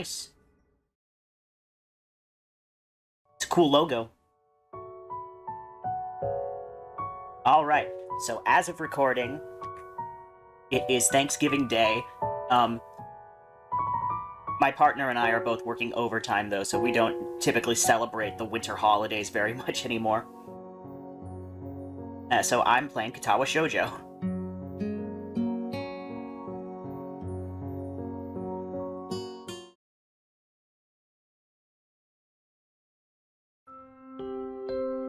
nice. It's a cool logo. Alright, so as of recording, it is Thanksgiving Day. My partner and I are both working overtime, though, so we don't typically celebrate the winter holidays very much anymore. So I'm playing Katawa Shoujo.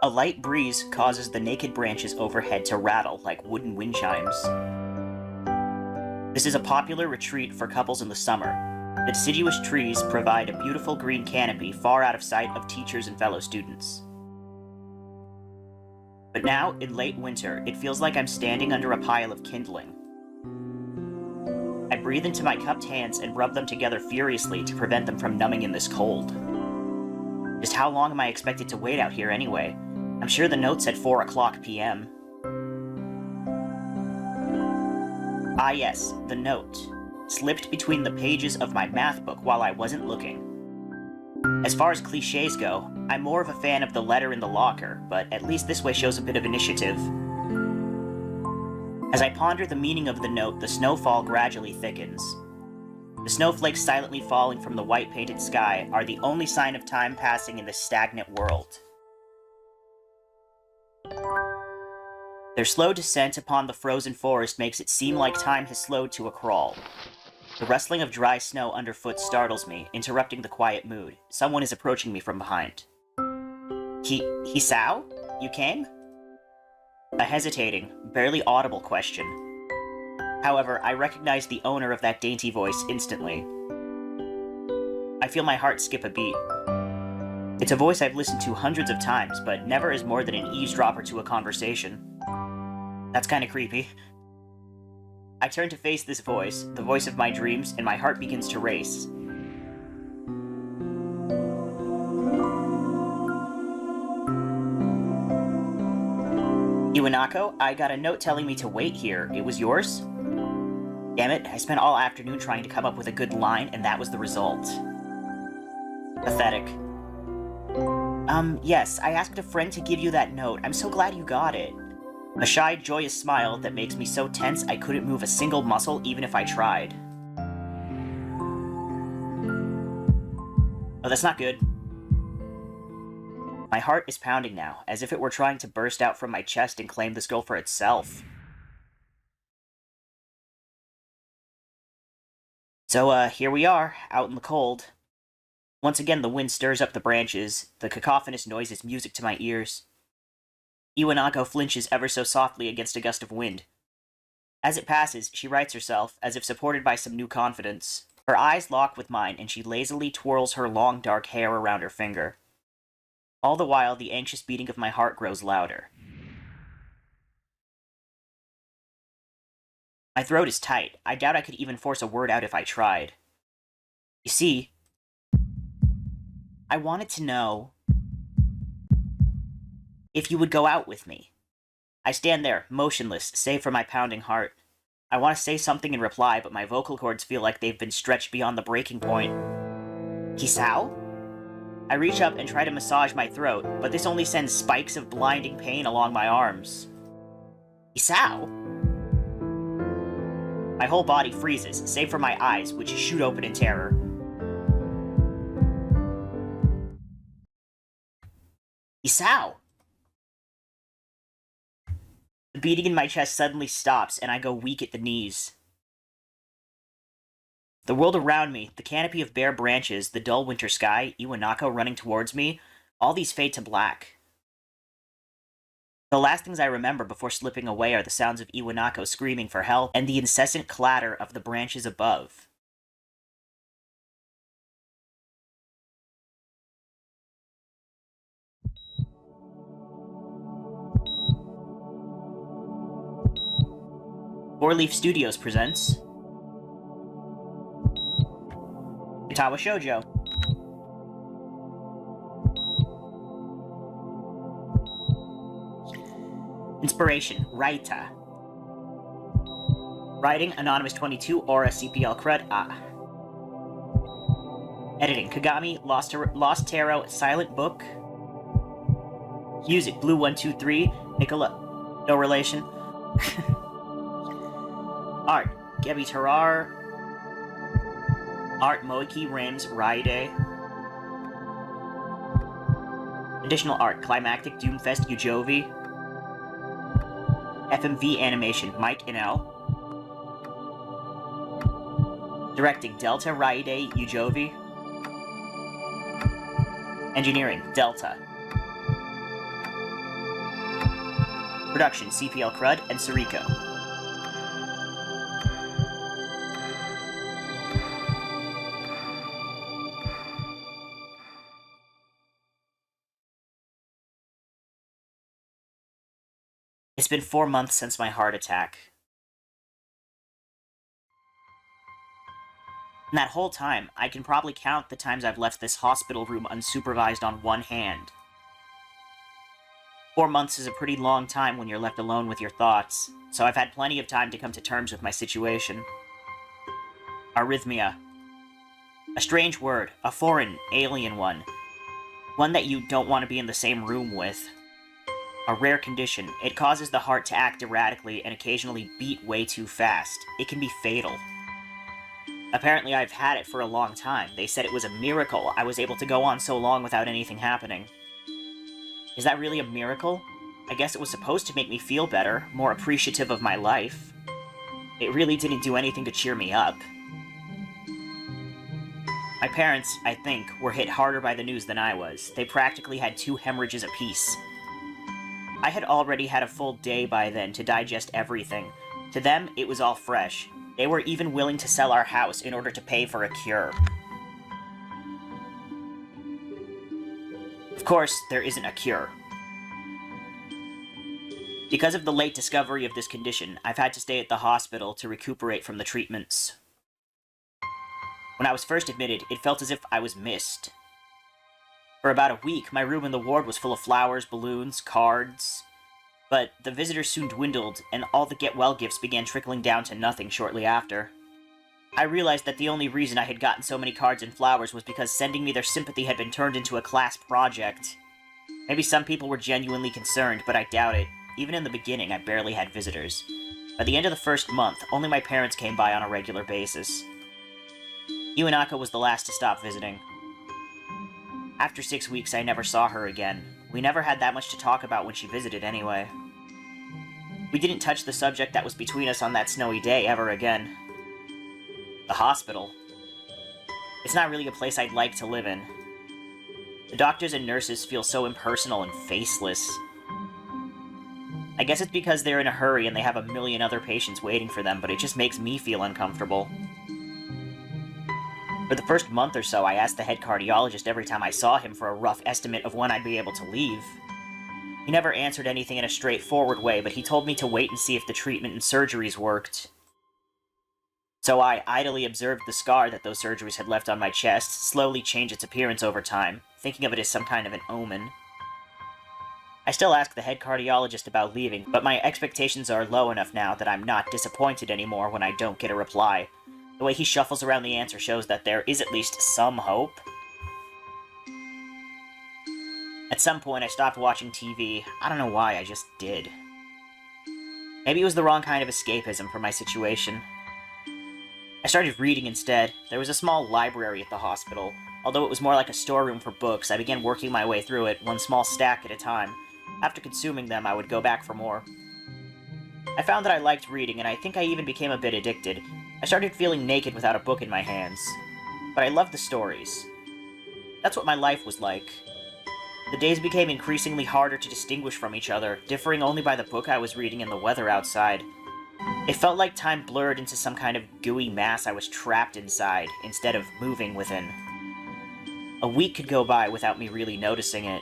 A light breeze causes the naked branches overhead to rattle like wooden wind chimes. This is a popular retreat for couples in the summer. The deciduous trees provide a beautiful green canopy far out of sight of teachers and fellow students. But now, in late winter, it feels like I'm standing under a pile of kindling. I breathe into my cupped hands and rub them together furiously to prevent them from numbing in this cold. Just how long am I expected to wait out here anyway? I'm sure the note said 4:00 p.m. Ah yes, the note. Slipped between the pages of my math book while I wasn't looking. As far as cliches go, I'm more of a fan of the letter in the locker, but at least this way shows a bit of initiative. As I ponder the meaning of the note, the snowfall gradually thickens. The snowflakes silently falling from the white-painted sky are the only sign of time passing in this stagnant world. Their slow descent upon the frozen forest makes it seem like time has slowed to a crawl. The rustling of dry snow underfoot startles me, interrupting the quiet mood. Someone is approaching me from behind. Hisao? You came? A hesitating, barely audible question. However, I recognize the owner of that dainty voice instantly. I feel my heart skip a beat. It's a voice I've listened to hundreds of times, but never as more than an eavesdropper to a conversation. That's kinda creepy. I turn to face this voice, the voice of my dreams, and my heart begins to race. Iwanako, I got a note telling me to wait here. It was yours? Damn it, I spent all afternoon trying to come up with a good line, and that was the result. Pathetic. Yes, I asked a friend to give you that note. I'm so glad you got it. A shy, joyous smile that makes me so tense I couldn't move a single muscle even if I tried. Oh, that's not good. My heart is pounding now, as if it were trying to burst out from my chest and claim this girl for itself. So, here we are, out in the cold. Once again, the wind stirs up the branches. The cacophonous noise is music to my ears. Iwanako flinches ever so softly against a gust of wind. As it passes, she rights herself, as if supported by some new confidence. Her eyes lock with mine, and she lazily twirls her long dark hair around her finger. All the while, the anxious beating of my heart grows louder. My throat is tight. I doubt I could even force a word out if I tried. You see, I wanted to know if you would go out with me. I stand there, motionless, save for my pounding heart. I want to say something in reply, but my vocal cords feel like they've been stretched beyond the breaking point. Hisao? I reach up and try to massage my throat, but this only sends spikes of blinding pain along my arms. Hisao? My whole body freezes, save for my eyes, which shoot open in terror. Hisao! The beating in my chest suddenly stops, and I go weak at the knees. The world around me, the canopy of bare branches, the dull winter sky, Iwanako running towards me, all these fade to black. The last things I remember before slipping away are the sounds of Iwanako screaming for help and the incessant clatter of the branches above. Four Leaf Studios presents Katawa Shoujo. Inspiration, Raita. Writing, Anonymous 22, Aura CPL Crud, Editing. Kagami, Lost Tarot, Silent Book. Music. Blue123. Nicola. No relation. Art. Gebi Tarar. Art. Moiki Rams Raide. Additional art. Climactic Doomfest Ujovi. FMV animation. Mike and L. Directing. Delta Raide Ujovi. Engineering. Delta. Production. CPL Crud and Sariko. It's been 4 months since my heart attack. In that whole time, I can probably count the times I've left this hospital room unsupervised on one hand. 4 months is a pretty long time when you're left alone with your thoughts, so I've had plenty of time to come to terms with my situation. Arrhythmia. A strange word, a foreign, alien one. One that you don't want to be in the same room with. A rare condition. It causes the heart to act erratically and occasionally beat way too fast. It can be fatal. Apparently I've had it for a long time. They said it was a miracle I was able to go on so long without anything happening. Is that really a miracle? I guess it was supposed to make me feel better, more appreciative of my life. It really didn't do anything to cheer me up. My parents, I think, were hit harder by the news than I was. They practically had 2 hemorrhages apiece. I had already had a full day by then to digest everything. To them, it was all fresh. They were even willing to sell our house in order to pay for a cure. Of course, there isn't a cure. Because of the late discovery of this condition, I've had to stay at the hospital to recuperate from the treatments. When I was first admitted, it felt as if I was missed. For about a week, my room in the ward was full of flowers, balloons, cards. But the visitors soon dwindled, and all the get-well gifts began trickling down to nothing shortly after. I realized that the only reason I had gotten so many cards and flowers was because sending me their sympathy had been turned into a class project. Maybe some people were genuinely concerned, but I doubt it. Even in the beginning, I barely had visitors. By the end of the first month, only my parents came by on a regular basis. Iwanaka was the last to stop visiting. After 6 weeks, I never saw her again. We never had that much to talk about when she visited anyway. We didn't touch the subject that was between us on that snowy day ever again. The hospital. It's not really a place I'd like to live in. The doctors and nurses feel so impersonal and faceless. I guess it's because they're in a hurry and they have a million other patients waiting for them, but it just makes me feel uncomfortable. For the first month or so, I asked the head cardiologist every time I saw him for a rough estimate of when I'd be able to leave. He never answered anything in a straightforward way, but he told me to wait and see if the treatment and surgeries worked. So I idly observed the scar that those surgeries had left on my chest slowly change its appearance over time, thinking of it as some kind of an omen. I still ask the head cardiologist about leaving, but my expectations are low enough now that I'm not disappointed anymore when I don't get a reply. The way he shuffles around the answer shows that there is at least some hope. At some point, I stopped watching TV. I don't know why, I just did. Maybe it was the wrong kind of escapism for my situation. I started reading instead. There was a small library at the hospital. Although it was more like a storeroom for books, I began working my way through it, one small stack at a time. After consuming them, I would go back for more. I found that I liked reading, and I think I even became a bit addicted. I started feeling naked without a book in my hands. But I loved the stories. That's what my life was like. The days became increasingly harder to distinguish from each other, differing only by the book I was reading and the weather outside. It felt like time blurred into some kind of gooey mass I was trapped inside, instead of moving within. A week could go by without me really noticing it.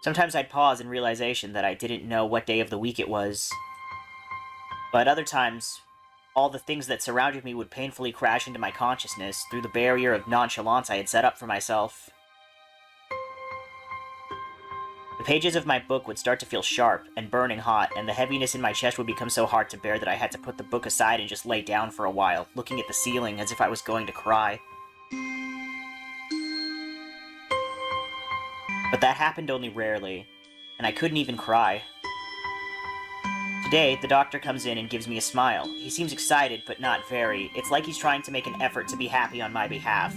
Sometimes I'd pause in realization that I didn't know what day of the week it was. But other times, all the things that surrounded me would painfully crash into my consciousness through the barrier of nonchalance I had set up for myself. The pages of my book would start to feel sharp and burning hot, and the heaviness in my chest would become so hard to bear that I had to put the book aside and just lay down for a while, looking at the ceiling as if I was going to cry. But that happened only rarely, and I couldn't even cry. Today, the doctor comes in and gives me a smile. He seems excited, but not very. It's like he's trying to make an effort to be happy on my behalf.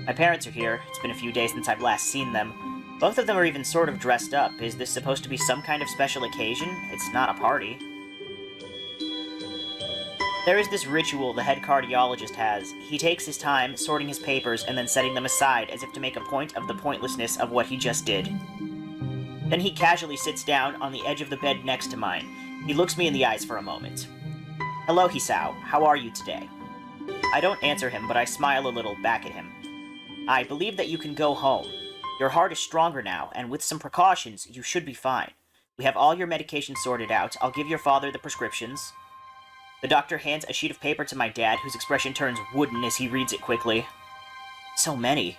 My parents are here. It's been a few days since I've last seen them. Both of them are even sort of dressed up. Is this supposed to be some kind of special occasion? It's not a party. There is this ritual the head cardiologist has. He takes his time sorting his papers and then setting them aside as if to make a point of the pointlessness of what he just did. Then he casually sits down on the edge of the bed next to mine. He looks me in the eyes for a moment. "Hello, Hisao. How are you today?" I don't answer him, but I smile a little back at him. "I believe that you can go home. Your heart is stronger now, and with some precautions, you should be fine. We have all your medications sorted out. I'll give your father the prescriptions." The doctor hands a sheet of paper to my dad, whose expression turns wooden as he reads it quickly. So many.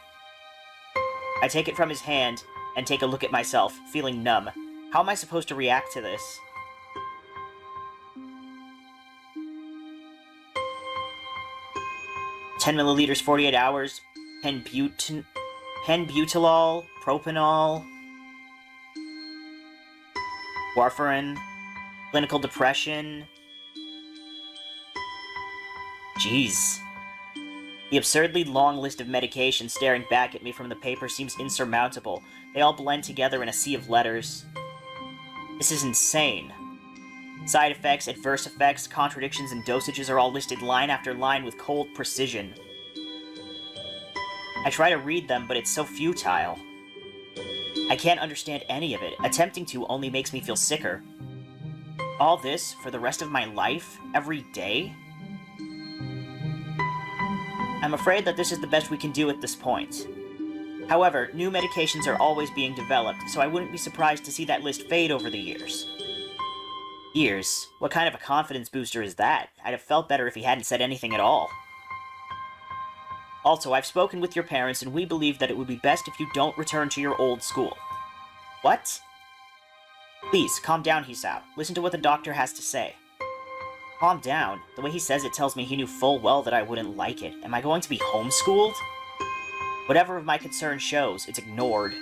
I take it from his hand and take a look at myself, feeling numb. How am I supposed to react to this? 10 milliliters, 48 hours, penbutylol, propanol, warfarin, clinical depression. Jeez. The absurdly long list of medications staring back at me from the paper seems insurmountable. They all blend together in a sea of letters. This is insane. Side effects, adverse effects, contradictions, and dosages are all listed line after line with cold precision. I try to read them, but it's so futile. I can't understand any of it. Attempting to only makes me feel sicker. All this for the rest of my life? Every day? I'm afraid that this is the best we can do at this point. However, new medications are always being developed, so I wouldn't be surprised to see that list fade over the years. Years? What kind of a confidence booster is that? I'd have felt better if he hadn't said anything at all. Also, I've spoken with your parents, and we believe that it would be best if you don't return to your old school. What? Please, calm down, Hisao. Listen to what the doctor has to say. Calm down? The way he says it tells me he knew full well that I wouldn't like it. Am I going to be homeschooled? Whatever of my concern shows, it's ignored.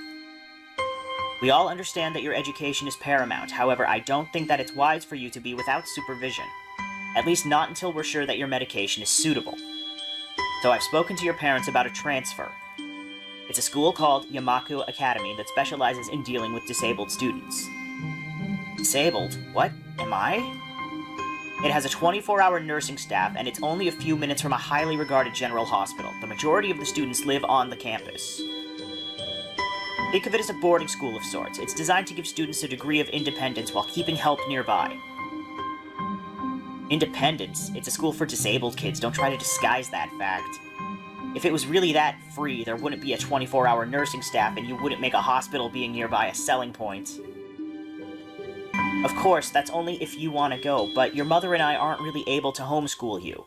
We all understand that your education is paramount. However, I don't think that it's wise for you to be without supervision. At least not until we're sure that your medication is suitable. So I've spoken to your parents about a transfer. It's a school called Yamaku Academy that specializes in dealing with disabled students. Disabled? What? Am I? It has a 24-hour nursing staff, and it's only a few minutes from a highly regarded general hospital. The majority of the students live on the campus. Think of it as a boarding school of sorts. It's designed to give students a degree of independence while keeping help nearby. Independence? It's a school for disabled kids. Don't try to disguise that fact. If it was really that free, there wouldn't be a 24-hour nursing staff, and you wouldn't make a hospital being nearby a selling point. Of course, that's only if you want to go, but your mother and I aren't really able to homeschool you.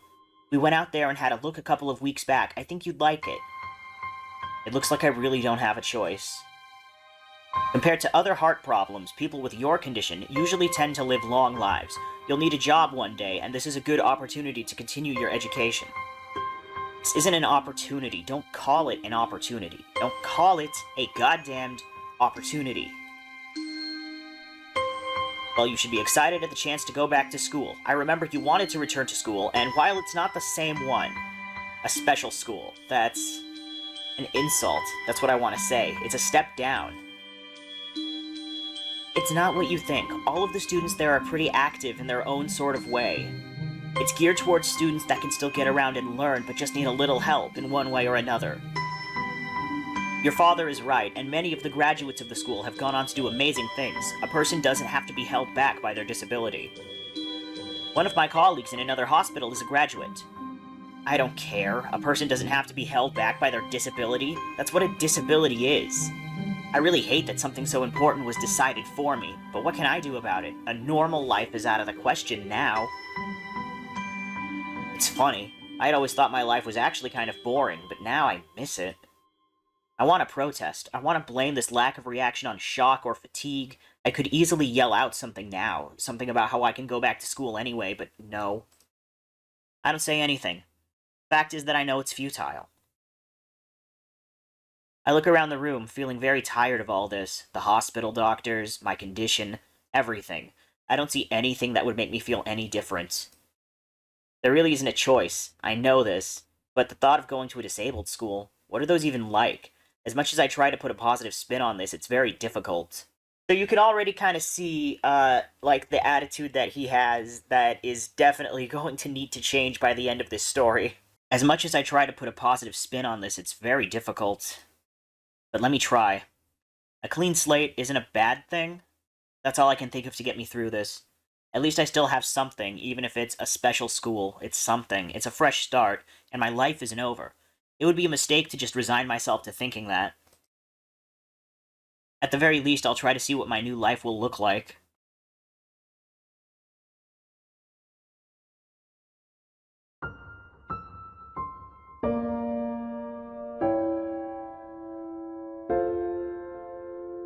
We went out there and had a look a couple of weeks back. I think you'd like it. It looks like I really don't have a choice. Compared to other heart problems, people with your condition usually tend to live long lives. You'll need a job one day, and this is a good opportunity to continue your education. This isn't an opportunity. Don't call it an opportunity. Don't call it a goddamned opportunity. Well, you should be excited at the chance to go back to school. I remember you wanted to return to school, and while it's not the same one, a special school, that's an insult. That's what I want to say. It's a step down. It's not what you think. All of the students there are pretty active in their own sort of way. It's geared towards students that can still get around and learn, but just need a little help in one way or another. Your father is right, and many of the graduates of the school have gone on to do amazing things. A person doesn't have to be held back by their disability. One of my colleagues in another hospital is a graduate. I don't care. A person doesn't have to be held back by their disability. That's what a disability is. I really hate that something so important was decided for me, but what can I do about it? A normal life is out of the question now. It's funny. I'd always thought my life was actually kind of boring, but now I miss it. I want to protest. I want to blame this lack of reaction on shock or fatigue. I could easily yell out something now, something about how I can go back to school anyway, but no. I don't say anything. Fact is that I know it's futile. I look around the room, feeling very tired of all this. The hospital doctors, my condition, everything. I don't see anything that would make me feel any different. There really isn't a choice. I know this. But the thought of going to a disabled school, what are those even like? As much as I try to put a positive spin on this, it's very difficult. So you can already kind of see, like, the attitude that he has that is definitely going to need to change by the end of this story. As much as I try to put a positive spin on this, it's very difficult. But let me try. A clean slate isn't a bad thing. That's all I can think of to get me through this. At least I still have something, even if it's a special school. It's something. It's a fresh start, and my life isn't over. It would be a mistake to just resign myself to thinking that. At the very least, I'll try to see what my new life will look like.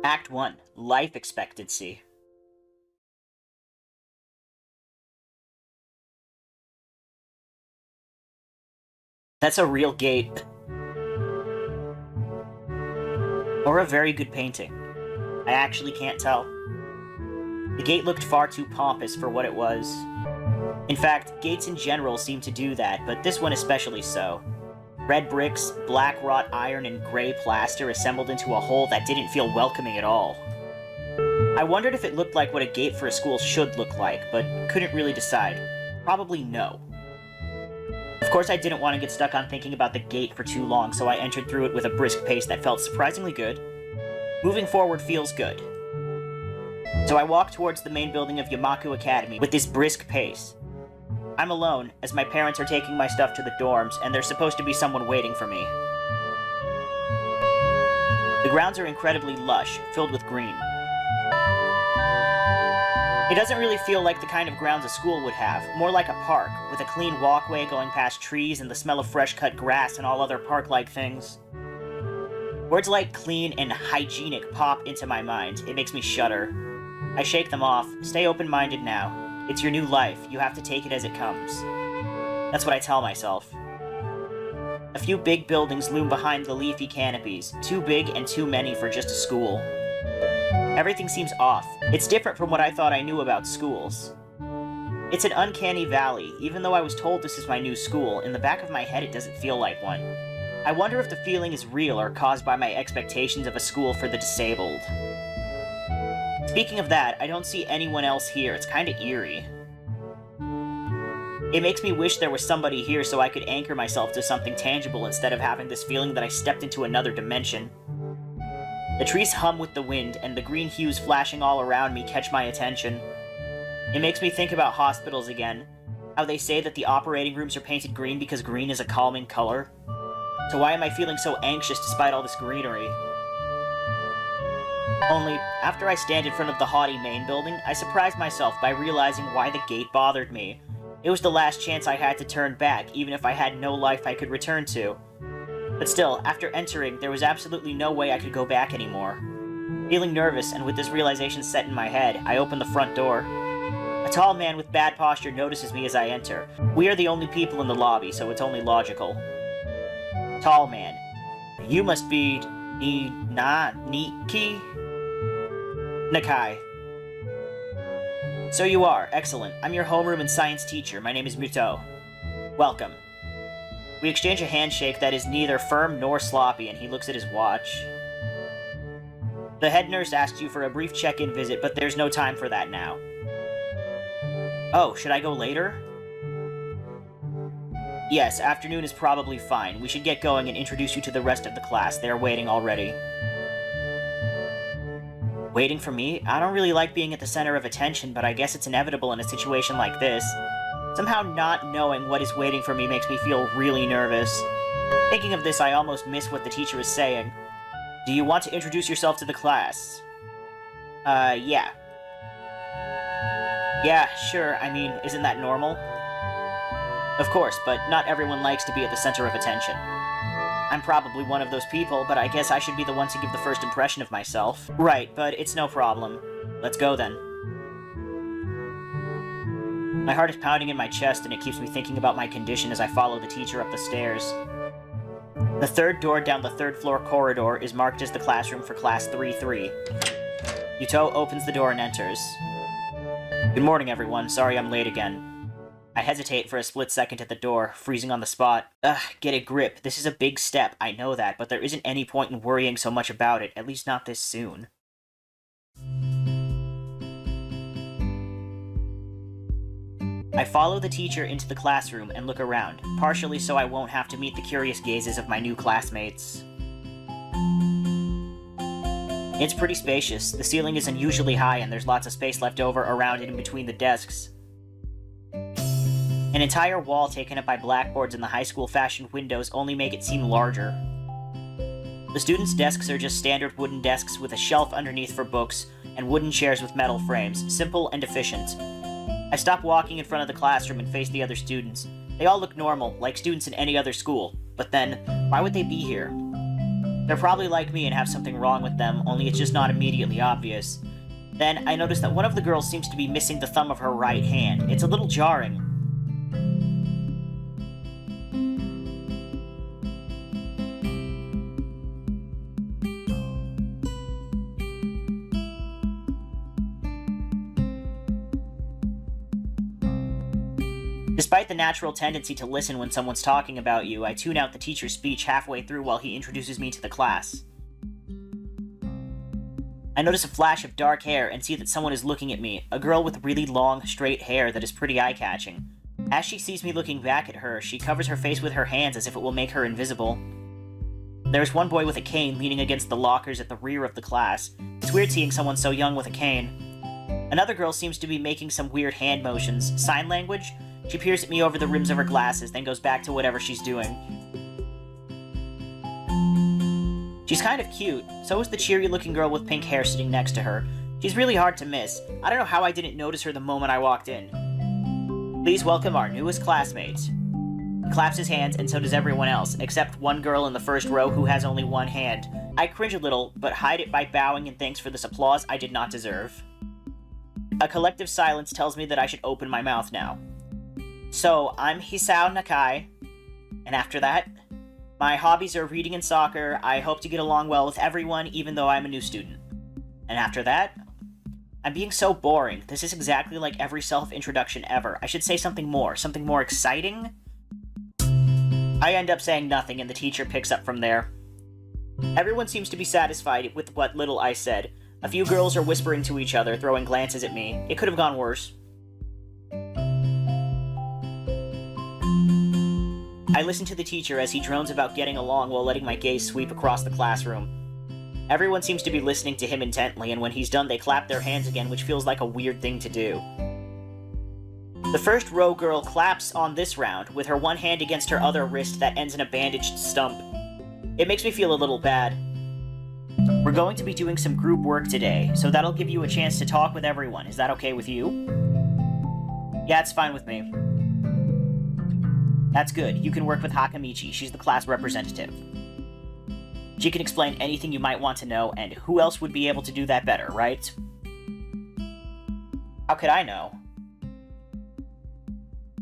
Act 1. Life Expectancy. That's a real gate. Or a very good painting. I actually can't tell. The gate looked far too pompous for what it was. In fact, gates in general seem to do that, but this one especially so. Red bricks, black wrought iron, and gray plaster assembled into a whole that didn't feel welcoming at all. I wondered if it looked like what a gate for a school should look like, but couldn't really decide. Probably no. Of course I didn't want to get stuck on thinking about the gate for too long, so I entered through it with a brisk pace that felt surprisingly good. Moving forward feels good. So I walked towards the main building of Yamaku Academy with this brisk pace. I'm alone, as my parents are taking my stuff to the dorms, and there's supposed to be someone waiting for me. The grounds are incredibly lush, filled with green. It doesn't really feel like the kind of grounds a school would have, more like a park, with a clean walkway going past trees and the smell of fresh-cut grass and all other park-like things. Words like clean and hygienic pop into my mind. It makes me shudder. I shake them off. Stay open-minded now. It's your new life. You have to take it as it comes. That's what I tell myself. A few big buildings loom behind the leafy canopies, too big and too many for just a school. Everything seems off. It's different from what I thought I knew about schools. It's an uncanny valley. Even though I was told this is my new school, in the back of my head it doesn't feel like one. I wonder if the feeling is real or caused by my expectations of a school for the disabled. Speaking of that, I don't see anyone else here. It's kinda eerie. It makes me wish there was somebody here so I could anchor myself to something tangible instead of having this feeling that I stepped into another dimension. The trees hum with the wind, and the green hues flashing all around me catch my attention. It makes me think about hospitals again. How they say that the operating rooms are painted green because green is a calming color. So why am I feeling so anxious despite all this greenery? Only, after I stand in front of the haughty main building, I surprise myself by realizing why the gate bothered me. It was the last chance I had to turn back, even if I had no life I could return to. But still, after entering, there was absolutely no way I could go back anymore. Feeling nervous, and with this realization set in my head, I open the front door. A tall man with bad posture notices me as I enter. We are the only people in the lobby, so it's only logical. Tall man. You must be... Niki? Nakai. So you are. Excellent. I'm your homeroom and science teacher. My name is Muto. Welcome. We exchange a handshake that is neither firm nor sloppy, and he looks at his watch. The head nurse asked you for a brief check-in visit, but there's no time for that now. Oh, should I go later? Yes, afternoon is probably fine. We should get going and introduce you to the rest of the class. They are waiting already. Waiting for me? I don't really like being at the center of attention, but I guess it's inevitable in a situation like this. Somehow not knowing what is waiting for me makes me feel really nervous. Thinking of this, I almost miss what the teacher is saying. Do you want to introduce yourself to the class? Yeah. Yeah, sure, I mean, isn't that normal? Of course, but not everyone likes to be at the center of attention. I'm probably one of those people, but I guess I should be the one to give the first impression of myself. Right, but it's no problem. Let's go then. My heart is pounding in my chest, and it keeps me thinking about my condition as I follow the teacher up the stairs. The third door down the third-floor corridor is marked as the classroom for Class 3-3. Yuto opens the door and enters. Good morning, everyone. Sorry I'm late again. I hesitate for a split second at the door, freezing on the spot. Ugh, get a grip. This is a big step, I know that, but there isn't any point in worrying so much about it, at least not this soon. I follow the teacher into the classroom and look around, partially so I won't have to meet the curious gazes of my new classmates. It's pretty spacious. The ceiling is unusually high and there's lots of space left over around it in between the desks. An entire wall taken up by blackboards and the high school fashioned windows only make it seem larger. The students' desks are just standard wooden desks with a shelf underneath for books and wooden chairs with metal frames, simple and efficient. I stop walking in front of the classroom and face the other students. They all look normal, like students in any other school. But then, why would they be here? They're probably like me and have something wrong with them, only it's just not immediately obvious. Then, I notice that one of the girls seems to be missing the thumb of her right hand. It's a little jarring. Despite the natural tendency to listen when someone's talking about you, I tune out the teacher's speech halfway through while he introduces me to the class. I notice a flash of dark hair and see that someone is looking at me, a girl with really long, straight hair that is pretty eye-catching. As she sees me looking back at her, she covers her face with her hands as if it will make her invisible. There's one boy with a cane leaning against the lockers at the rear of the class. It's weird seeing someone so young with a cane. Another girl seems to be making some weird hand motions. Sign language? She peers at me over the rims of her glasses, then goes back to whatever she's doing. She's kind of cute. So is the cheery-looking girl with pink hair sitting next to her. She's really hard to miss. I don't know how I didn't notice her the moment I walked in. Please welcome our newest classmate. He claps his hands, and so does everyone else, except one girl in the first row who has only one hand. I cringe a little, but hide it by bowing in thanks for this applause I did not deserve. A collective silence tells me that I should open my mouth now. So, I'm Hisao Nakai, and after that, my hobbies are reading and soccer. I hope to get along well with everyone, even though I'm a new student. And after that, I'm being so boring. This is exactly like every self-introduction ever. I should say something more exciting? I end up saying nothing, and the teacher picks up from there. Everyone seems to be satisfied with what little I said. A few girls are whispering to each other, throwing glances at me. It could have gone worse. I listen to the teacher as he drones about getting along while letting my gaze sweep across the classroom. Everyone seems to be listening to him intently, and when he's done they clap their hands again, which feels like a weird thing to do. The first row girl claps on this round, with her one hand against her other wrist that ends in a bandaged stump. It makes me feel a little bad. We're going to be doing some group work today, so that'll give you a chance to talk with everyone. Is that okay with you? Yeah, it's fine with me. That's good. You can work with Hakamichi. She's the class representative. She can explain anything you might want to know, and who else would be able to do that better, right? How could I know?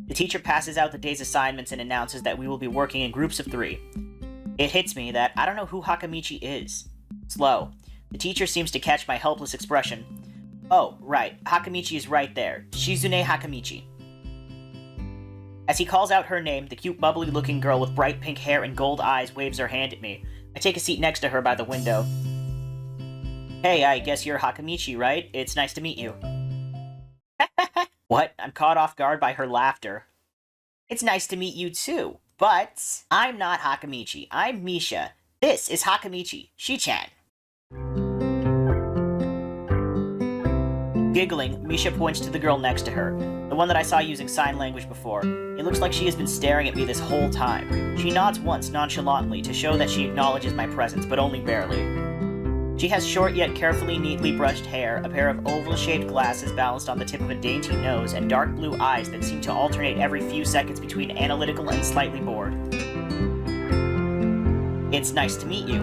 The teacher passes out the day's assignments and announces that we will be working in groups of 3. It hits me that I don't know who Hakamichi is. Slow. The teacher seems to catch my helpless expression. Oh, right. Hakamichi is right there. Shizune Hakamichi. As he calls out her name, the cute bubbly-looking girl with bright pink hair and gold eyes waves her hand at me. I take a seat next to her by the window. Hey, I guess you're Hakamichi, right? It's nice to meet you. What? I'm caught off guard by her laughter. It's nice to meet you too, but I'm not Hakamichi. I'm Misha. This is Hakamichi, Shi-chan. Giggling, Misha points to the girl next to her, the one that I saw using sign language before. It looks like she has been staring at me this whole time. She nods once nonchalantly to show that she acknowledges my presence, but only barely. She has short yet carefully neatly brushed hair, a pair of oval-shaped glasses balanced on the tip of a dainty nose, and dark blue eyes that seem to alternate every few seconds between analytical and slightly bored. It's nice to meet you.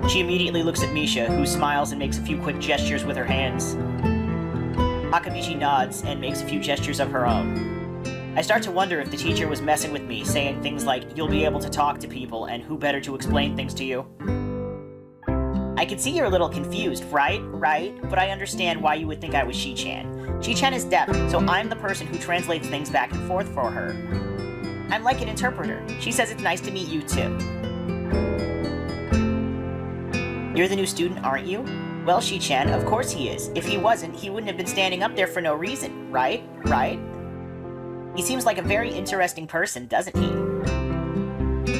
She immediately looks at Misha, who smiles and makes a few quick gestures with her hands. Hakamichi nods and makes a few gestures of her own. I start to wonder if the teacher was messing with me, saying things like, you'll be able to talk to people, and who better to explain things to you? I can see you're a little confused, right? But I understand why you would think I was Shi-chan. Shi-chan is deaf, so I'm the person who translates things back and forth for her. I'm like an interpreter. She says it's nice to meet you, too. You're the new student, aren't you? Well, Shi-chan, of course he is. If he wasn't, he wouldn't have been standing up there for no reason, right? He seems like a very interesting person, doesn't he?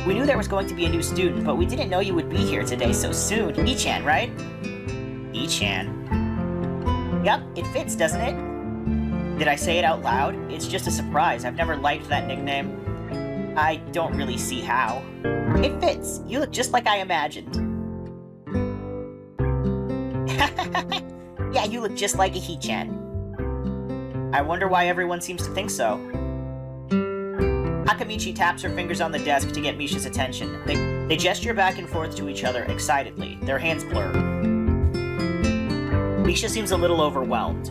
We knew there was going to be a new student, but we didn't know you would be here today so soon. I-chan, right? I-chan. Yup, it fits, doesn't it? Did I say it out loud? It's just a surprise. I've never liked that nickname. I don't really see how. It fits. You look just like I imagined. Yeah, you look just like a Hi-chan. I wonder why everyone seems to think so. Hakamichi taps her fingers on the desk to get Misha's attention. They gesture back and forth to each other excitedly. Their hands blur. Misha seems a little overwhelmed.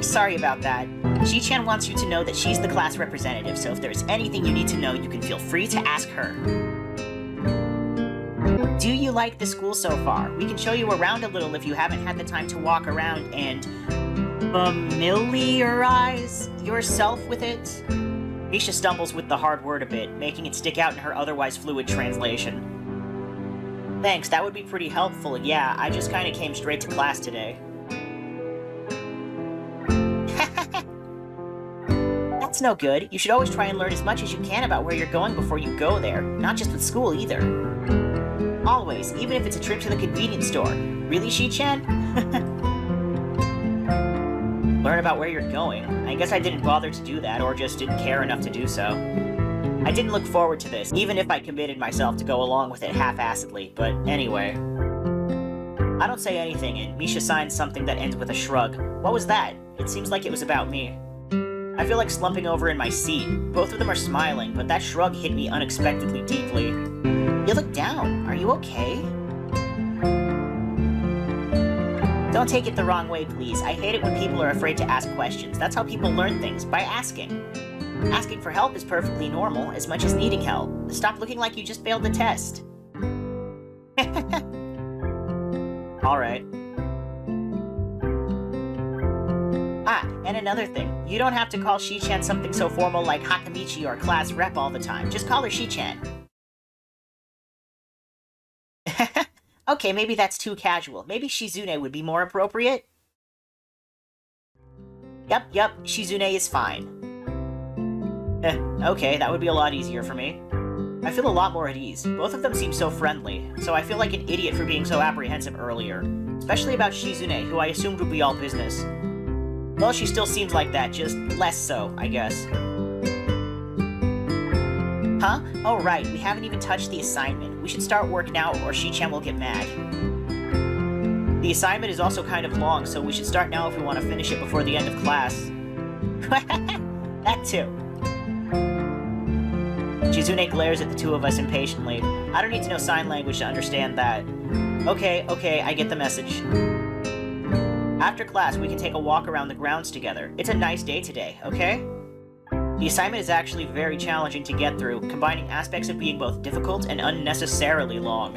Sorry about that. Shi-chan wants you to know that she's the class representative, so if there's anything you need to know, you can feel free to ask her. Do you like the school so far? We can show you around a little if you haven't had the time to walk around and familiarize yourself with it? Misha stumbles with the hard word a bit, making it stick out in her otherwise fluid translation. Thanks, that would be pretty helpful. Yeah, I just kinda came straight to class today. That's no good. You should always try and learn as much as you can about where you're going before you go there. Not just with school, either. Always, even if it's a trip to the convenience store. Really, Shi-chan? Learn about where you're going? I guess I didn't bother to do that, or just didn't care enough to do so. I didn't look forward to this, even if I committed myself to go along with it half-assedly, but anyway. I don't say anything, and Misha signs something that ends with a shrug. What was that? It seems like it was about me. I feel like slumping over in my seat. Both of them are smiling, but that shrug hit me unexpectedly deeply. You look down. Are you okay? Don't take it the wrong way, please. I hate it when people are afraid to ask questions. That's how people learn things, by asking. Asking for help is perfectly normal, as much as needing help. Stop looking like you just failed the test. Alright. Ah, and another thing. You don't have to call Shi-chan something so formal like Hakamichi or class rep all the time. Just call her Shi-chan. Okay, maybe that's too casual. Maybe Shizune would be more appropriate? Yup, Shizune is fine. Okay, that would be a lot easier for me. I feel a lot more at ease. Both of them seem so friendly, so I feel like an idiot for being so apprehensive earlier. Especially about Shizune, who I assumed would be all business. Well, she still seems like that, just less so, I guess. Huh? Oh right, we haven't even touched the assignment. We should start work now or Shi-chan will get mad. The assignment is also kind of long, so we should start now if we want to finish it before the end of class. That too. Shizune glares at the two of us impatiently. I don't need to know sign language to understand that. Okay, I get the message. After class, we can take a walk around the grounds together. It's a nice day today, okay? The assignment is actually very challenging to get through, combining aspects of being both difficult and unnecessarily long.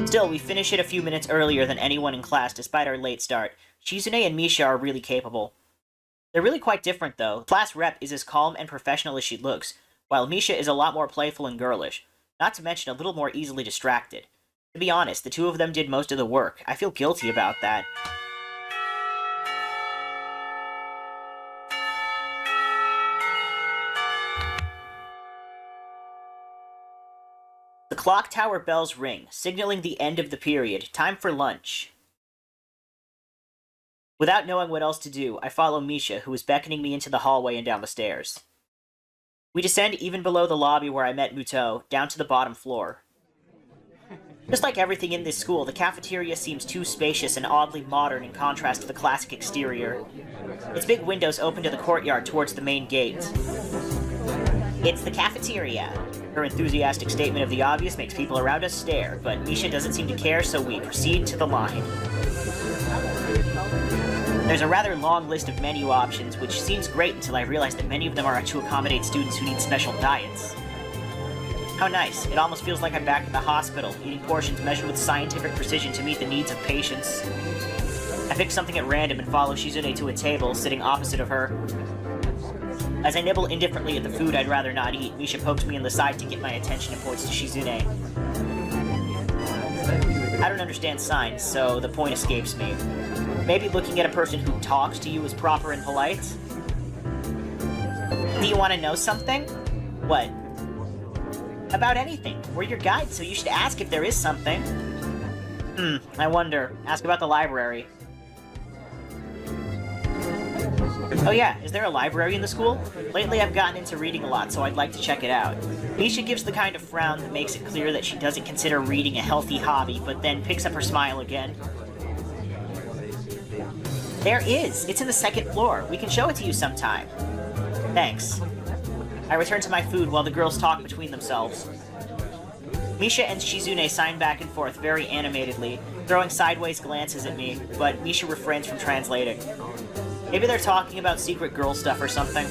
Still, we finish it a few minutes earlier than anyone in class despite our late start. Shizune and Misha are really capable. They're really quite different, though. Class rep is as calm and professional as she looks, while Misha is a lot more playful and girlish, not to mention a little more easily distracted. To be honest, the two of them did most of the work. I feel guilty about that. The clock tower bells ring, signaling the end of the period. Time for lunch. Without knowing what else to do, I follow Misha, who is beckoning me into the hallway and down the stairs. We descend even below the lobby where I met Muto, down to the bottom floor. Just like everything in this school, the cafeteria seems too spacious and oddly modern in contrast to the classic exterior. Its big windows open to the courtyard towards the main gate. It's the cafeteria. Her enthusiastic statement of the obvious makes people around us stare, but Misha doesn't seem to care, so we proceed to the line. There's a rather long list of menu options, which seems great until I realize that many of them are to accommodate students who need special diets. How nice. It almost feels like I'm back at the hospital, eating portions measured with scientific precision to meet the needs of patients. I pick something at random and follow Shizune to a table, sitting opposite of her. As I nibble indifferently at the food I'd rather not eat, Misha pokes me in the side to get my attention and points to Shizune. I don't understand signs, so the point escapes me. Maybe looking at a person who talks to you is proper and polite? Do you want to know something? What? About anything. We're your guide, so you should ask if there is something. I wonder. Ask about the library. Oh yeah, is there a library in the school? Lately I've gotten into reading a lot, so I'd like to check it out. Misha gives the kind of frown that makes it clear that she doesn't consider reading a healthy hobby, but then picks up her smile again. There is! It's in the second floor. We can show it to you sometime. Thanks. I return to my food while the girls talk between themselves. Misha and Shizune sign back and forth very animatedly, throwing sideways glances at me, but Misha refrains from translating. Maybe they're talking about secret girl stuff or something.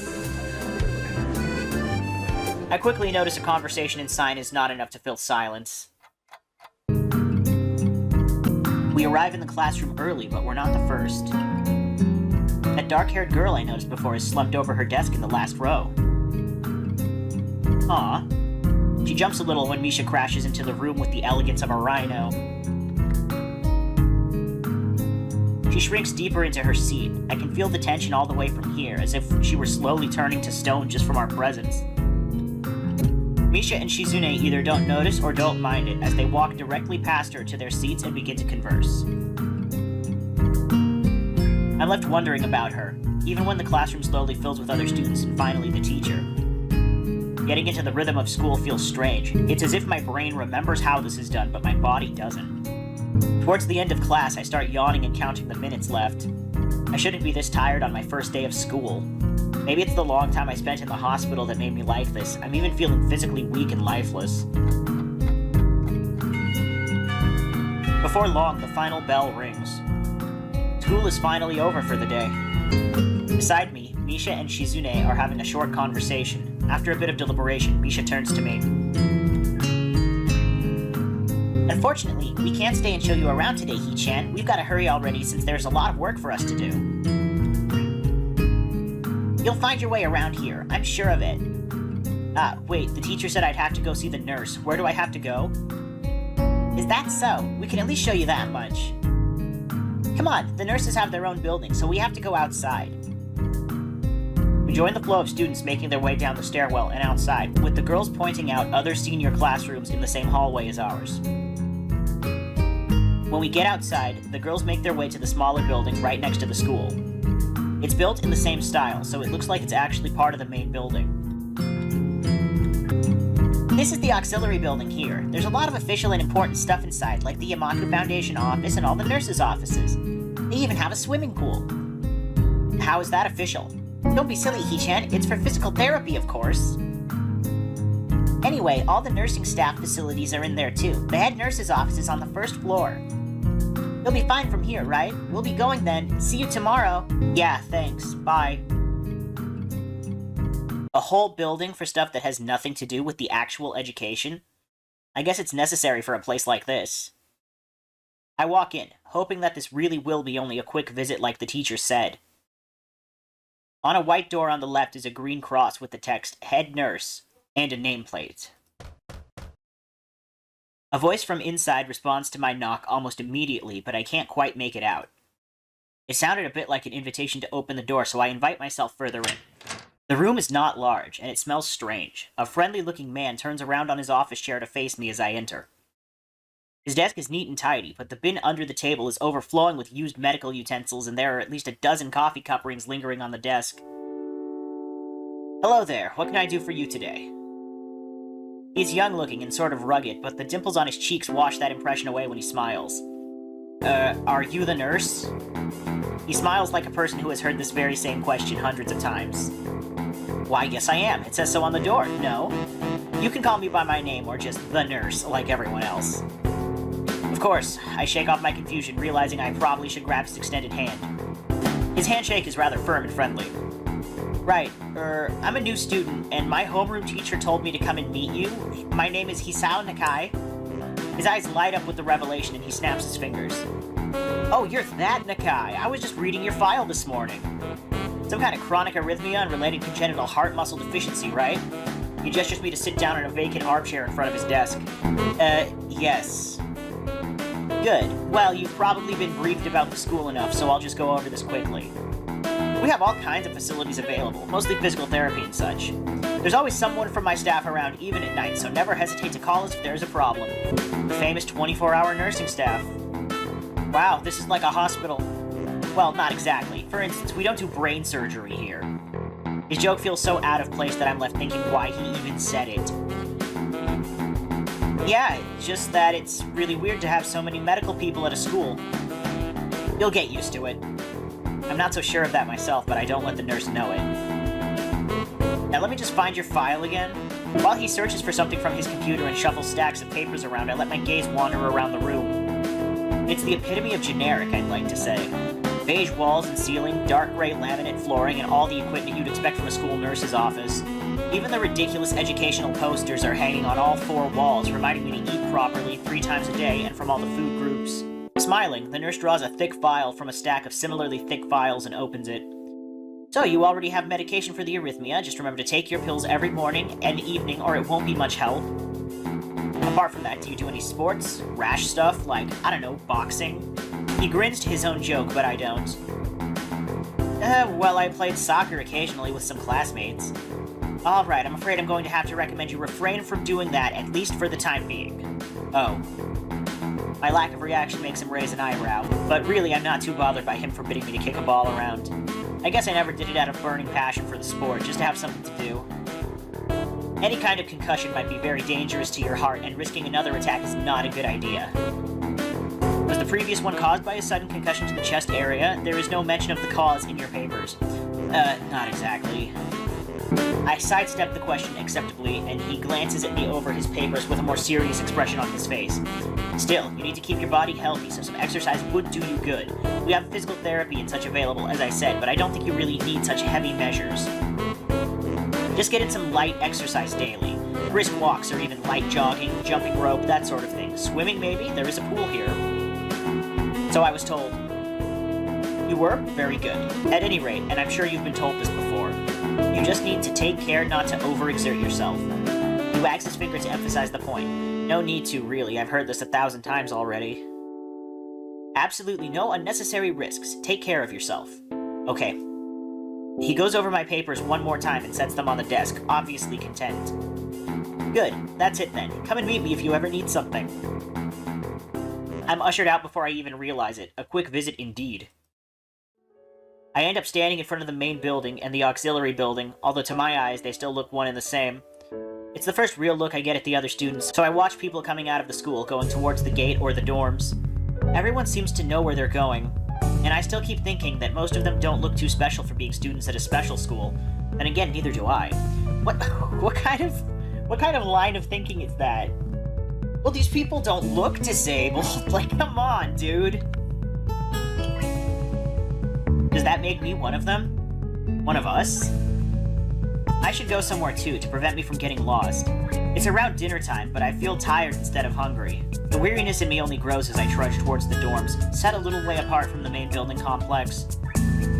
I quickly notice a conversation in sign is not enough to fill silence. We arrive in the classroom early, but we're not the first. That dark-haired girl I noticed before is slumped over her desk in the last row. Aw. She jumps a little when Misha crashes into the room with the elegance of a rhino. She shrinks deeper into her seat. I can feel the tension all the way from here, as if she were slowly turning to stone just from our presence. Misha and Shizune either don't notice or don't mind it, as they walk directly past her to their seats and begin to converse. I'm left wondering about her, even when the classroom slowly fills with other students and finally the teacher. Getting into the rhythm of school feels strange. It's as if my brain remembers how this is done, but my body doesn't. Towards the end of class, I start yawning and counting the minutes left. I shouldn't be this tired on my first day of school. Maybe it's the long time I spent in the hospital that made me like this. I'm even feeling physically weak and lifeless. Before long, the final bell rings. School is finally over for the day. Beside me, Misha and Shizune are having a short conversation. After a bit of deliberation, Misha turns to me. Unfortunately, we can't stay and show you around today, Hee-chan. We've got to hurry already since there's a lot of work for us to do. You'll find your way around here, I'm sure of it. Wait, the teacher said I'd have to go see the nurse. Where do I have to go? Is that so? We can at least show you that much. Come on, the nurses have their own building, so we have to go outside. We join the flow of students making their way down the stairwell and outside, with the girls pointing out other senior classrooms in the same hallway as ours. When we get outside, the girls make their way to the smaller building right next to the school. It's built in the same style, so it looks like it's actually part of the main building. This is the auxiliary building here. There's a lot of official and important stuff inside, like the Yamaku Foundation office and all the nurses' offices. They even have a swimming pool. How is that official? Don't be silly, Hee-chan. It's for physical therapy, of course. Anyway, all the nursing staff facilities are in there too. The head nurse's office is on the first floor. You'll be fine from here, right? We'll be going then. See you tomorrow. Yeah, thanks. Bye. A whole building for stuff that has nothing to do with the actual education? I guess it's necessary for a place like this. I walk in, hoping that this really will be only a quick visit like the teacher said. On a white door on the left is a green cross with the text, Head Nurse, and a nameplate. A voice from inside responds to my knock almost immediately, but I can't quite make it out. It sounded a bit like an invitation to open the door, so I invite myself further in. The room is not large, and it smells strange. A friendly-looking man turns around on his office chair to face me as I enter. His desk is neat and tidy, but the bin under the table is overflowing with used medical utensils, and there are at least a dozen coffee cup rings lingering on the desk. Hello there, what can I do for you today? He's young-looking and sort of rugged, but the dimples on his cheeks wash that impression away when he smiles. Are you the nurse? He smiles like a person who has heard this very same question hundreds of times. Why, yes I am. It says so on the door, no? You can call me by my name or just the nurse, like everyone else. Of course, I shake off my confusion, realizing I probably should grab his extended hand. His handshake is rather firm and friendly. Right, I'm a new student, and my homeroom teacher told me to come and meet you. My name is Hisao Nakai. His eyes light up with the revelation, and he snaps his fingers. Oh, you're that Nakai. I was just reading your file this morning. Some kind of chronic arrhythmia and related congenital heart muscle deficiency, right? He gestures me to sit down in a vacant armchair in front of his desk. Yes. Good. Well, you've probably been briefed about the school enough, so I'll just go over this quickly. We have all kinds of facilities available, mostly physical therapy and such. There's always someone from my staff around even at night, so never hesitate to call us if there's a problem. The famous 24-hour nursing staff. Wow, this is like a hospital. Well, not exactly. For instance, we don't do brain surgery here. His joke feels so out of place that I'm left thinking why he even said it. Yeah, just that it's really weird to have so many medical people at a school. You'll get used to it. I'm not so sure of that myself, but I don't let the nurse know it. Now let me just find your file again. While he searches for something from his computer and shuffles stacks of papers around, I let my gaze wander around the room. It's the epitome of generic, I'd like to say. Beige walls and ceiling, dark gray laminate flooring, and all the equipment you'd expect from a school nurse's office. Even the ridiculous educational posters are hanging on all 4 walls, reminding me to eat properly 3 times a day and from all the food groups. Smiling, the nurse draws a thick file from a stack of similarly thick files and opens it. So, you already have medication for the arrhythmia. Just remember to take your pills every morning and evening, or it won't be much help. Apart from that, do you do any sports? Rash stuff, like, I don't know, boxing? He grins to his own joke, but I don't. Well, I played soccer occasionally with some classmates. Alright, I'm afraid I'm going to have to recommend you refrain from doing that, at least for the time being. Oh. My lack of reaction makes him raise an eyebrow, but really I'm not too bothered by him forbidding me to kick a ball around. I guess I never did it out of burning passion for the sport, just to have something to do. Any kind of concussion might be very dangerous to your heart, and risking another attack is not a good idea. Was the previous one caused by a sudden concussion to the chest area? There is no mention of the cause in your papers. Not exactly. I sidestep the question acceptably, and he glances at me over his papers with a more serious expression on his face. Still, you need to keep your body healthy, so some exercise would do you good. We have physical therapy and such available, as I said, but I don't think you really need such heavy measures. Just get in some light exercise daily. Brisk walks or even light jogging, jumping rope, that sort of thing. Swimming, maybe? There is a pool here. So I was told. You were? Very good. At any rate, and I'm sure you've been told this before, you just need to take care not to overexert yourself. He wags his finger to emphasize the point. No need to, really. I've heard this 1,000 times already. Absolutely no unnecessary risks. Take care of yourself. Okay. He goes over my papers one more time and sets them on the desk, obviously content. Good. That's it then. Come and meet me if you ever need something. I'm ushered out before I even realize it. A quick visit indeed. I end up standing in front of the main building and the auxiliary building, although to my eyes they still look one and the same. It's the first real look I get at the other students, so I watch people coming out of the school going towards the gate or the dorms. Everyone seems to know where they're going, and I still keep thinking that most of them don't look too special for being students at a special school. And again, neither do I. What kind of line of thinking is that? Well, these people don't look disabled. Like, come on, dude. Does that make me one of them? One of us? I should go somewhere too, to prevent me from getting lost. It's around dinner time, but I feel tired instead of hungry. The weariness in me only grows as I trudge towards the dorms, set a little way apart from the main building complex.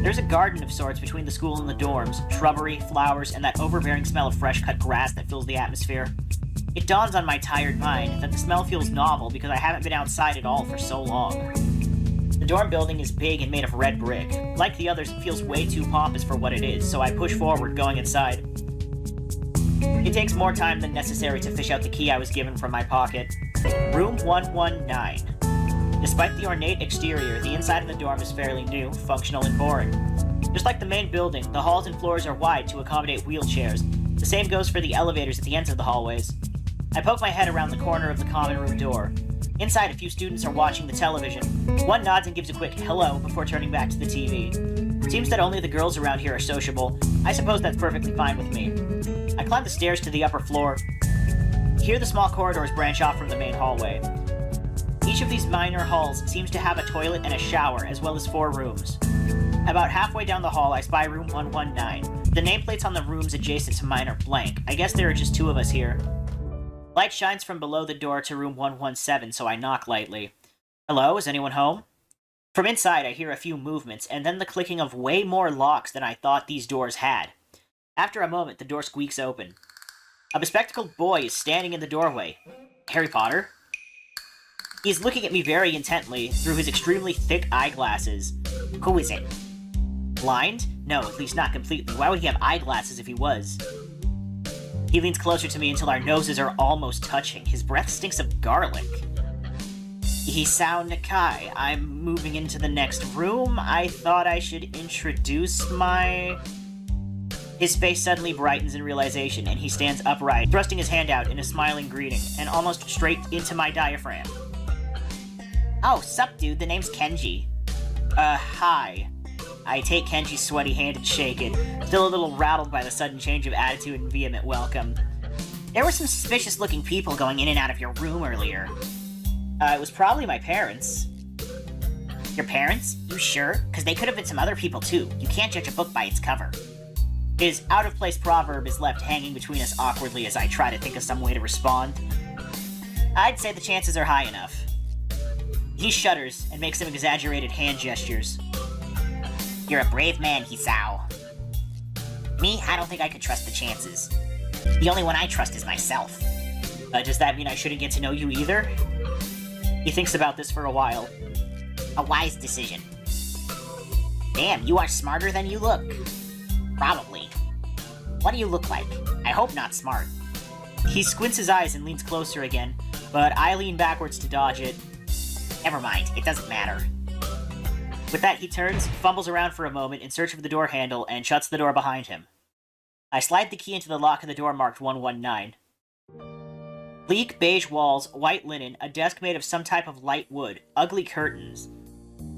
There's a garden of sorts between the school and the dorms, shrubbery, flowers, and that overbearing smell of fresh-cut grass that fills the atmosphere. It dawns on my tired mind that the smell feels novel because I haven't been outside at all for so long. The dorm building is big and made of red brick. Like the others, it feels way too pompous for what it is, so I push forward, going inside. It takes more time than necessary to fish out the key I was given from my pocket. Room 119. Despite the ornate exterior, the inside of the dorm is fairly new, functional, and boring. Just like the main building, the halls and floors are wide to accommodate wheelchairs. The same goes for the elevators at the ends of the hallways. I poke my head around the corner of the common room door. Inside, a few students are watching the television. One nods and gives a quick hello before turning back to the TV. Seems that only the girls around here are sociable. I suppose that's perfectly fine with me. I climb the stairs to the upper floor. Here the small corridors branch off from the main hallway. Each of these minor halls seems to have a toilet and a shower, as well as 4 rooms. About halfway down the hall, I spy room 119. The nameplates on the rooms adjacent to mine are blank. I guess there are just 2 of us here. Light shines from below the door to room 117, so I knock lightly. Hello, is anyone home? From inside, I hear a few movements, and then the clicking of way more locks than I thought these doors had. After a moment, the door squeaks open. A bespectacled boy is standing in the doorway. Harry Potter? He's looking at me very intently through his extremely thick eyeglasses. Who is it? Blind? No, at least not completely. Why would he have eyeglasses if he was? He leans closer to me until our noses are almost touching. His breath stinks of garlic. Hisao Nakai, I'm moving into the next room. I thought I should introduce my... His face suddenly brightens in realization, and he stands upright, thrusting his hand out in a smiling greeting, and almost straight into my diaphragm. Oh, sup dude, the name's Kenji. Hi. I take Kenji's sweaty hand and shake it, still a little rattled by the sudden change of attitude and vehement welcome. There were some suspicious-looking people going in and out of your room earlier. It was probably my parents. Your parents? You sure? Because they could have been some other people too. You can't judge a book by its cover. His out-of-place proverb is left hanging between us awkwardly as I try to think of some way to respond. I'd say the chances are high enough. He shudders and makes some exaggerated hand gestures. You're a brave man, Hisao. Me, I don't think I could trust the chances. The only one I trust is myself. Does that mean I shouldn't get to know you either? He thinks about this for a while. A wise decision. Damn, you are smarter than you look. Probably. What do you look like? I hope not smart. He squints his eyes and leans closer again, but I lean backwards to dodge it. Never mind, it doesn't matter. With that, he turns, fumbles around for a moment in search of the door handle, and shuts the door behind him. I slide the key into the lock of the door marked 119. Bleak beige walls, white linen, a desk made of some type of light wood, ugly curtains.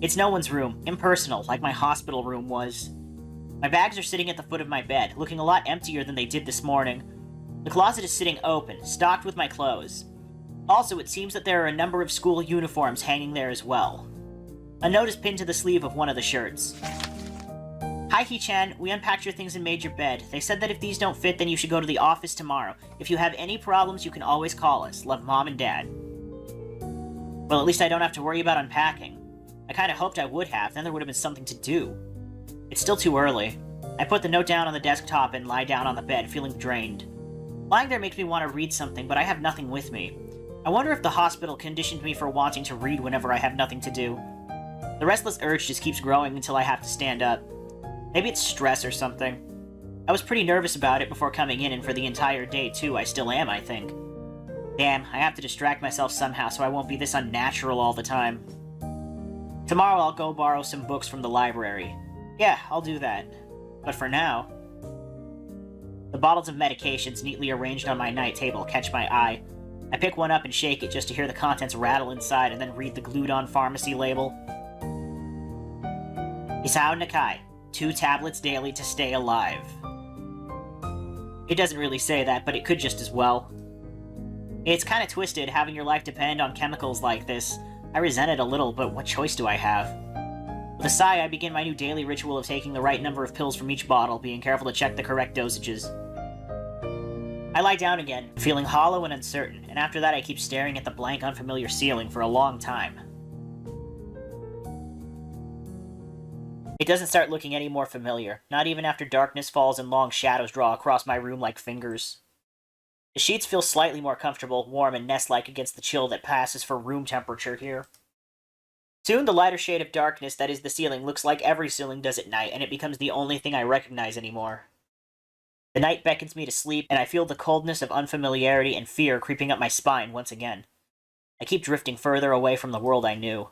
It's no one's room, impersonal, like my hospital room was. My bags are sitting at the foot of my bed, looking a lot emptier than they did this morning. The closet is sitting open, stocked with my clothes. Also, it seems that there are a number of school uniforms hanging there as well. A note is pinned to the sleeve of one of the shirts. Hi, Hi-chan. We unpacked your things and made your bed. They said that if these don't fit, then you should go to the office tomorrow. If you have any problems, you can always call us. Love, Mom and Dad. Well, at least I don't have to worry about unpacking. I kinda hoped I would have, then there would have been something to do. It's still too early. I put the note down on the desktop and lie down on the bed, feeling drained. Lying there makes me want to read something, but I have nothing with me. I wonder if the hospital conditioned me for wanting to read whenever I have nothing to do. The restless urge just keeps growing until I have to stand up. Maybe it's stress or something. I was pretty nervous about it before coming in, and for the entire day too. I still am, I think. Damn, I have to distract myself somehow so I won't be this unnatural all the time. Tomorrow I'll go borrow some books from the library. Yeah, I'll do that. But for now... The bottles of medications neatly arranged on my night table catch my eye. I pick one up and shake it just to hear the contents rattle inside and then read the glued-on pharmacy label. Hisao Nakai, 2 tablets daily to stay alive. It doesn't really say that, but it could just as well. It's kinda twisted having your life depend on chemicals like this. I resent it a little, but what choice do I have? With a sigh, I begin my new daily ritual of taking the right number of pills from each bottle, being careful to check the correct dosages. I lie down again, feeling hollow and uncertain, and after that I keep staring at the blank, unfamiliar ceiling for a long time. It doesn't start looking any more familiar, not even after darkness falls and long shadows draw across my room like fingers. The sheets feel slightly more comfortable, warm, and nest-like against the chill that passes for room temperature here. Soon the lighter shade of darkness that is the ceiling looks like every ceiling does at night, and it becomes the only thing I recognize anymore. The night beckons me to sleep, and I feel the coldness of unfamiliarity and fear creeping up my spine once again. I keep drifting further away from the world I knew.